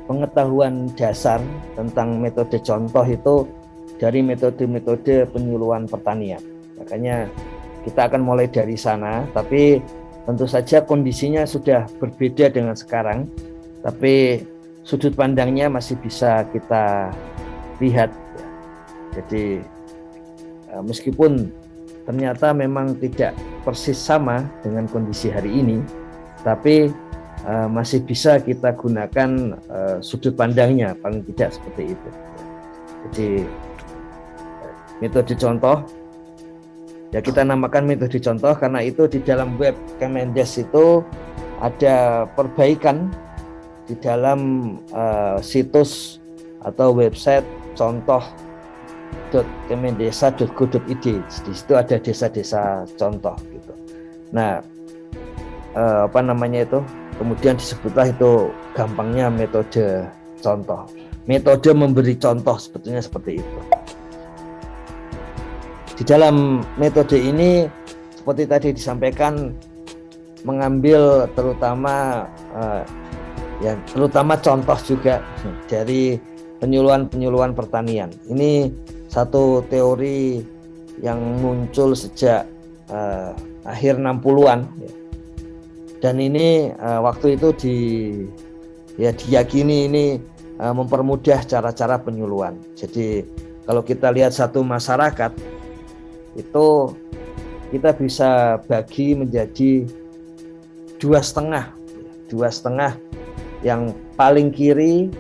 pengetahuan dasar tentang metode contoh itu dari metode-metode penyuluhan pertanian. Makanya kita akan mulai dari sana, tapi tentu saja kondisinya sudah berbeda dengan sekarang, tapi sudut pandangnya masih bisa kita lihat. Jadi meskipun ternyata memang tidak persis sama dengan kondisi hari ini, tapi masih bisa kita gunakan sudut pandangnya, paling tidak seperti itu. Jadi metode contoh, ya kita namakan metode contoh karena itu di dalam web Kemendes itu ada perbaikan di dalam situs atau website contoh.kemendesa.go.id. Di situ ada desa-desa contoh gitu. Nah, kemudian disebutlah itu gampangnya metode contoh. Metode memberi contoh sebetulnya seperti itu. Di dalam metode ini seperti tadi disampaikan mengambil terutama contoh juga dari penyuluhan pertanian. Ini satu teori yang muncul sejak akhir 60-an dan ini waktu itu diyakini ini mempermudah cara-cara penyuluhan. Jadi kalau kita lihat satu masyarakat itu kita bisa bagi menjadi dua setengah yang paling kiri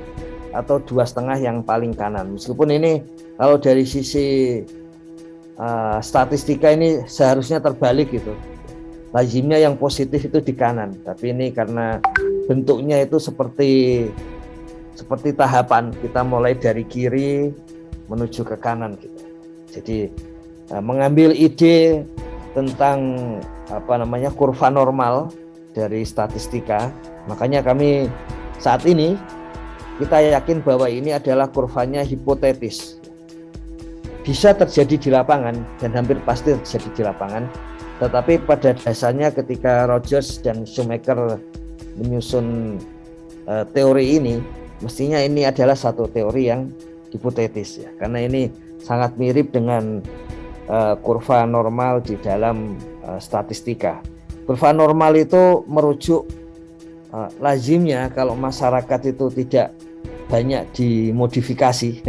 atau dua setengah yang paling kanan. Meskipun ini kalau dari sisi statistika ini seharusnya terbalik gitu. Lazimnya yang positif itu di kanan, tapi ini karena bentuknya itu seperti tahapan, kita mulai dari kiri menuju ke kanan gitu. Jadi mengambil ide tentang kurva normal dari statistika, makanya kami saat ini kita yakin bahwa ini adalah kurvanya hipotetis. Bisa terjadi di lapangan dan hampir pasti terjadi di lapangan, tetapi pada dasarnya ketika Rogers dan Shoemaker menyusun teori ini, mestinya ini adalah satu teori yang hipotetis ya, karena ini sangat mirip dengan kurva normal di dalam statistika. Kurva normal itu merujuk lazimnya kalau masyarakat itu tidak banyak dimodifikasi,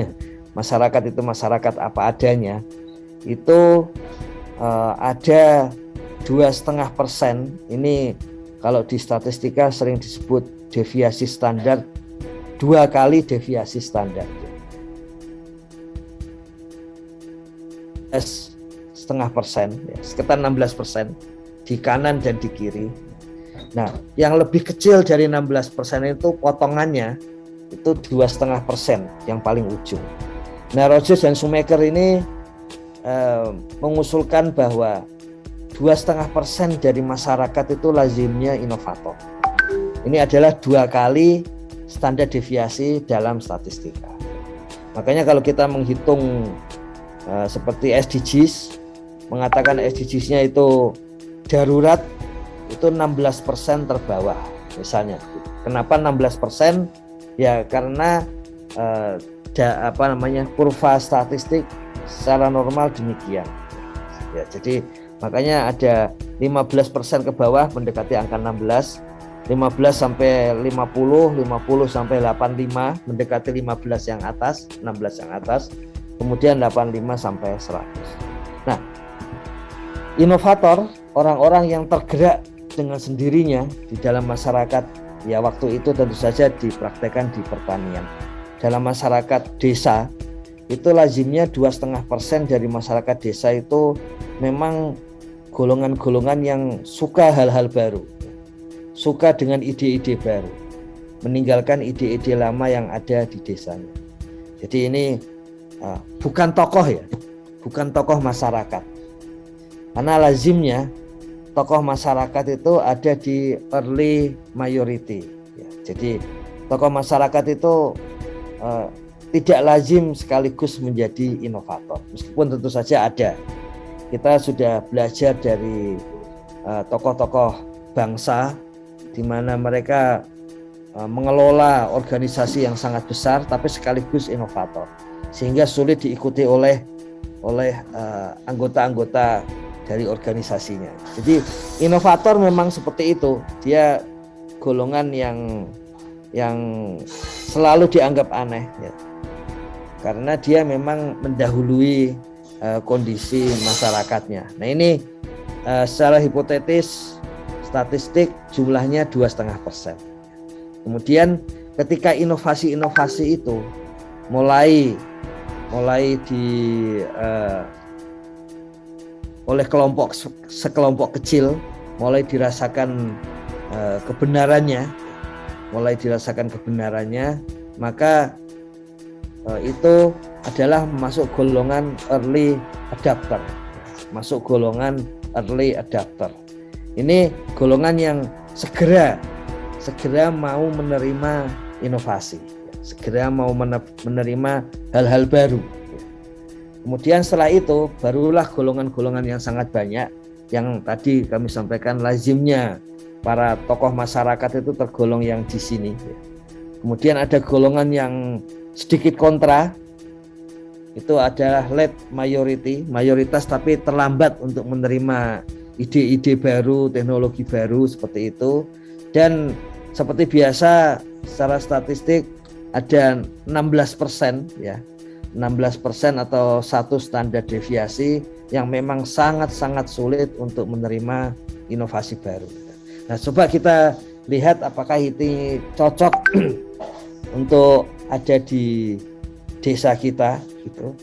masyarakat itu masyarakat apa adanya, itu ada 2,5%. Ini kalau di statistika sering disebut deviasi standar, 2 kali deviasi standar. 0,5%, ya, sekitar 16% di kanan dan di kiri. Nah, yang lebih kecil dari 16% itu potongannya itu 2,5% yang paling ujung. Nah, Rogers dan Shoemaker ini mengusulkan bahwa 2,5% dari masyarakat itu lazimnya inovator. Ini adalah 2 kali standar deviasi dalam statistika. Makanya kalau kita menghitung seperti SDGs, mengatakan SDGs-nya itu darurat, itu 16% terbawah misalnya. Kenapa 16%? Ya karena kurva statistik secara normal demikian. Ya, jadi makanya ada 15% ke bawah mendekati angka 16, 15 sampai 50, 50 sampai 85 mendekati 15 yang atas, 16 yang atas, kemudian 85 sampai 100. Nah, inovator, orang-orang yang tergerak dengan sendirinya di dalam masyarakat, ya waktu itu tentu saja dipraktekkan di pertanian. Dalam masyarakat desa, itu lazimnya 2,5% dari masyarakat desa itu memang golongan-golongan yang suka hal-hal baru, suka dengan ide-ide baru, meninggalkan ide-ide lama yang ada di desanya. Jadi ini bukan tokoh ya, bukan tokoh masyarakat. Karena lazimnya tokoh masyarakat itu ada di early majority. Ya, jadi tokoh masyarakat itu tidak lazim sekaligus menjadi inovator, meskipun tentu saja ada. Kita sudah belajar dari tokoh-tokoh bangsa di mana mereka mengelola organisasi yang sangat besar tapi sekaligus inovator, sehingga sulit diikuti oleh anggota-anggota dari organisasinya. Jadi inovator memang seperti itu, dia golongan yang selalu dianggap aneh ya, karena dia memang mendahului kondisi masyarakatnya. Nah ini secara hipotetis statistik jumlahnya 2,5%. Kemudian ketika inovasi-inovasi itu mulai oleh sekelompok kecil, mulai dirasakan kebenarannya, maka itu adalah masuk golongan early adapter. Ini golongan yang segera mau menerima inovasi, segera mau menerima hal-hal baru. Kemudian setelah itu barulah golongan-golongan yang sangat banyak yang tadi kami sampaikan, lazimnya para tokoh masyarakat itu tergolong yang di sini. Kemudian ada golongan yang sedikit kontra, itu adalah late majority, mayoritas tapi terlambat untuk menerima ide-ide baru, teknologi baru seperti itu. Dan seperti biasa secara statistik ada 16% ya. 16% atau satu standar deviasi yang memang sangat-sangat sulit untuk menerima inovasi baru. Nah, coba kita lihat apakah ini cocok untuk ada di desa kita gitu.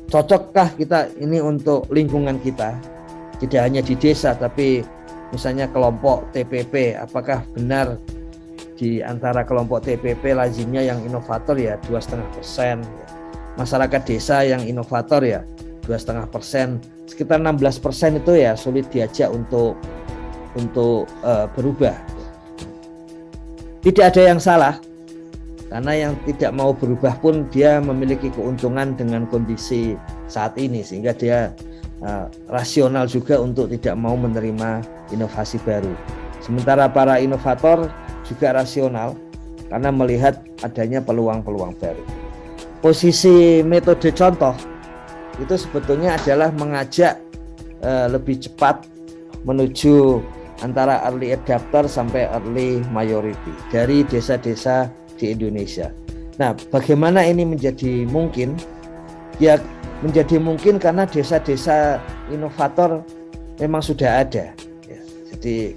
Cocokkah kita ini untuk lingkungan kita? Tidak hanya di desa tapi misalnya kelompok TPP, apakah benar di antara kelompok TPP lazimnya yang inovator ya 2,5%, masyarakat desa yang inovator ya 2,5%, sekitar 16% itu ya sulit diajak untuk berubah. Tidak ada yang salah, karena yang tidak mau berubah pun dia memiliki keuntungan dengan kondisi saat ini, sehingga dia rasional juga untuk tidak mau menerima inovasi baru. Sementara para inovator juga rasional karena melihat adanya peluang-peluang baru. Posisi metode contoh itu sebetulnya adalah mengajak lebih cepat menuju antara early adapter sampai early majority dari desa-desa di Indonesia. Nah, bagaimana ini menjadi mungkin? Ya, menjadi mungkin karena desa-desa inovator memang sudah ada. Ya, jadi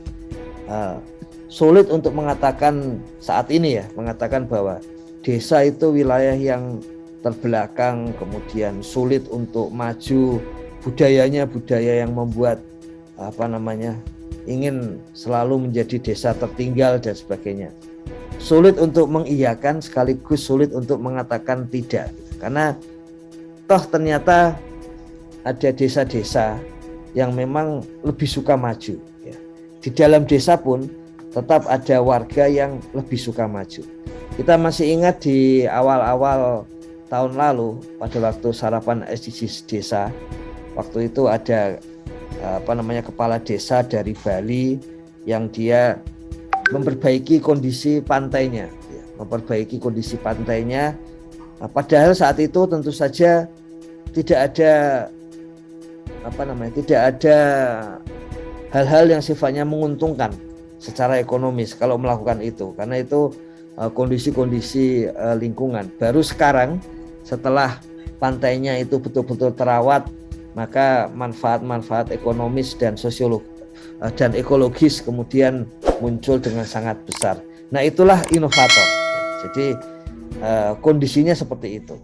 sulit untuk mengatakan saat ini ya, mengatakan bahwa desa itu wilayah yang terbelakang, kemudian sulit untuk maju, budaya yang membuat ingin selalu menjadi desa tertinggal dan sebagainya. Sulit untuk mengiyakan sekaligus sulit untuk mengatakan tidak, karena toh ternyata ada desa-desa yang memang lebih suka maju ya. Di dalam desa pun tetap ada warga yang lebih suka maju. Kita masih ingat di awal-awal tahun lalu pada waktu sarapan SDGs desa, waktu itu ada kepala desa dari Bali yang dia memperbaiki kondisi pantainya, padahal saat itu tentu saja tidak ada hal-hal yang sifatnya menguntungkan secara ekonomis kalau melakukan itu, karena itu kondisi-kondisi lingkungan. Baru sekarang setelah pantainya itu betul-betul terawat, maka manfaat-manfaat ekonomis dan dan ekologis kemudian muncul dengan sangat besar. Nah, itulah inovator. Jadi kondisinya seperti itu.